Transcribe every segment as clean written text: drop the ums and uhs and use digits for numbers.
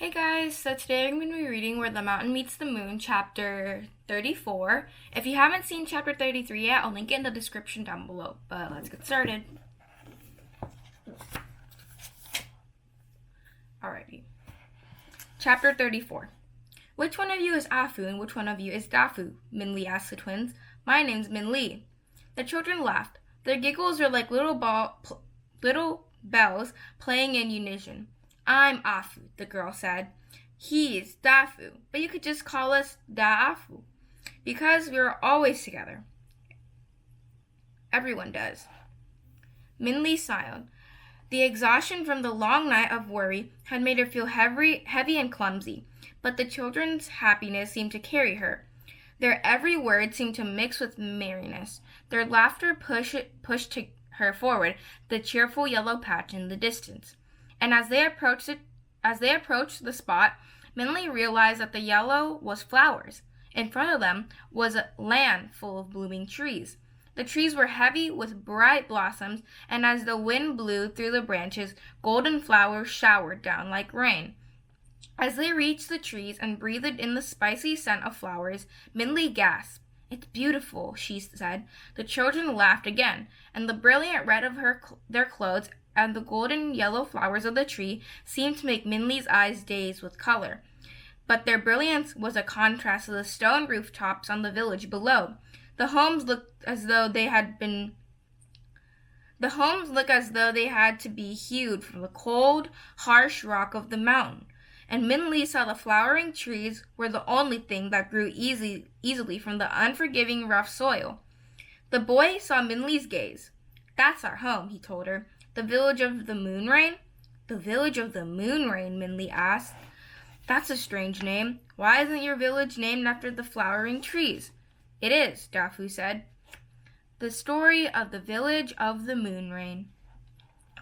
Hey guys, so today I'm going to be reading Where the Mountain Meets the Moon, chapter 34. If you haven't seen chapter 33 yet, I'll link it in the description down below. But let's get started. Alrighty. Chapter 34. Which one of you is Afu and which one of you is Dafu? Minli asked the twins. My name's Minli. The children laughed. Their giggles were like little bells playing in unison. I'm Afu, the girl said. He's Dafu, but you could just call us Da'afu, because we're always together. Everyone does. Minli sighed. The exhaustion from the long night of worry had made her feel heavy and clumsy, but the children's happiness seemed to carry her. Their every word seemed to mix with merriness. Their laughter pushed her forward, the cheerful yellow patch in the distance. And as they approached the spot, Minli realized that the yellow was flowers. In front of them was a land full of blooming trees. The trees were heavy with bright blossoms, and as the wind blew through the branches, golden flowers showered down like rain. As they reached the trees and breathed in the spicy scent of flowers, Minli gasped. It's beautiful, she said. The children laughed again, and the brilliant red of their clothes and the golden yellow flowers of the tree seemed to make Minli's eyes daze with color. But their brilliance was a contrast to the stone rooftops on the village below. The homes looked as though they had to be hewed from the cold, harsh rock of the mountain. And Minli saw the flowering trees were the only thing that grew easily from the unforgiving rough soil. The boy saw Minli's gaze. That's our home, he told her. The village of the Moonrain? The village of the Moonrain, Minli asked. That's a strange name. Why isn't your village named after the flowering trees? It is, Dafu said. The story of the village of the Moonrain.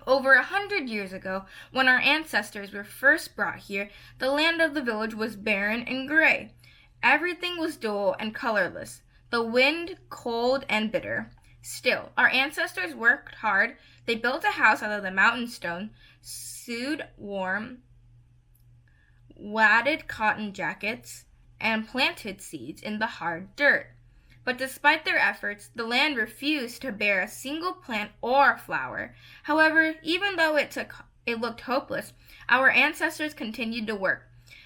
Over 100 years ago, when our ancestors were first brought here, the land of the village was barren and gray. Everything was dull and colorless, the wind cold and bitter. Still, our ancestors worked hard. They built a house out of the mountain stone, sewed warm, wadded cotton jackets, and planted seeds in the hard dirt. But despite their efforts, the land refused to bear a single plant or flower. However, even though it looked hopeless, our ancestors continued to work.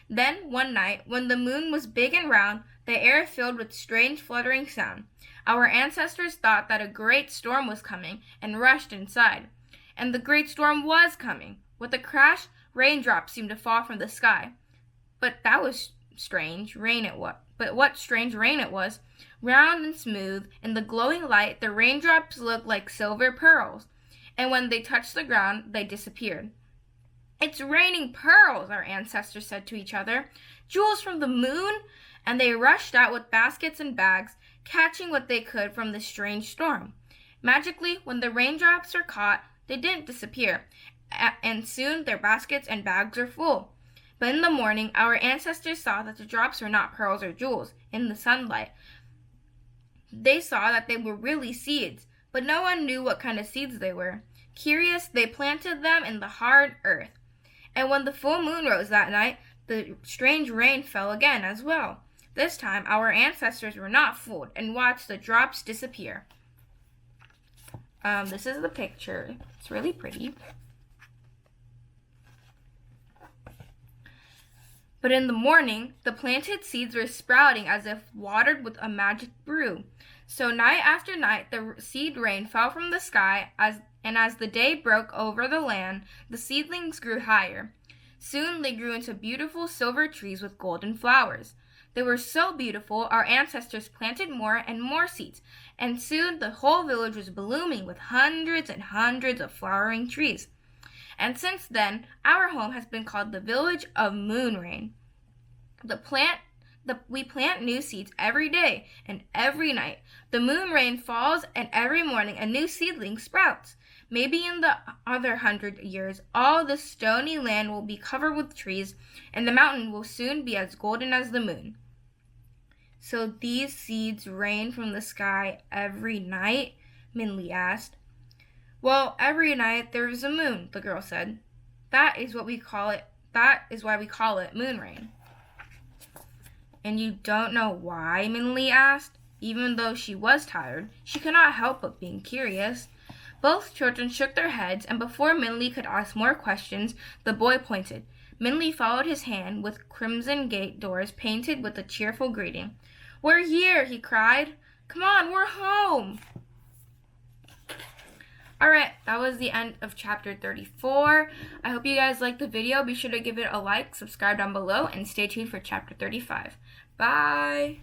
Then, one night, when the moon was big and round, the air filled with strange fluttering sound, our ancestors thought that a great storm was coming and rushed inside. And the great storm was coming. With a crash, raindrops seemed to fall from the sky. But that was strange rain it was. But what strange rain it was. Round and smooth, in the glowing light, the raindrops looked like silver pearls. And when they touched the ground, they disappeared. It's raining pearls, our ancestors said to each other. Jewels from the moon? And they rushed out with baskets and bags, catching what they could from the strange storm. Magically, when the raindrops were caught, they didn't disappear, and soon their baskets and bags were full. But in the morning, our ancestors saw that the drops were not pearls or jewels. In the sunlight, they saw that they were really seeds, but no one knew what kind of seeds they were. Curious, they planted them in the hard earth. And when the full moon rose that night, the strange rain fell again as well. This time, our ancestors were not fooled and watched the drops disappear. This is the picture. It's really pretty. But in the morning, the planted seeds were sprouting as if watered with a magic brew. So night after night, the seed rain fell from the sky, and as the day broke over the land, the seedlings grew higher. Soon they grew into beautiful silver trees with golden flowers. They were so beautiful, our ancestors planted more and more seeds, and soon the whole village was blooming with hundreds and hundreds of flowering trees. And since then, our home has been called the Village of Moonrain. We plant new seeds every day and every night. The moon rain falls, and every morning a new seedling sprouts. Maybe in the other 100 years, all the stony land will be covered with trees, and the mountain will soon be as golden as the moon. So these seeds rain from the sky every night? Minli asked. Well, every night there is a moon, the girl said. That is what we call it. That is why we call it moon rain. And you don't know why? Minli asked. Even though she was tired, she could not help but being curious. Both children shook their heads, and before Minli could ask more questions, the boy pointed. Minli followed his hand with crimson gate doors painted with a cheerful greeting. "We're here!" he cried. "Come on, we're home!" Alright, that was the end of chapter 34. I hope you guys liked the video. Be sure to give it a like, subscribe down below, and stay tuned for chapter 35. Bye!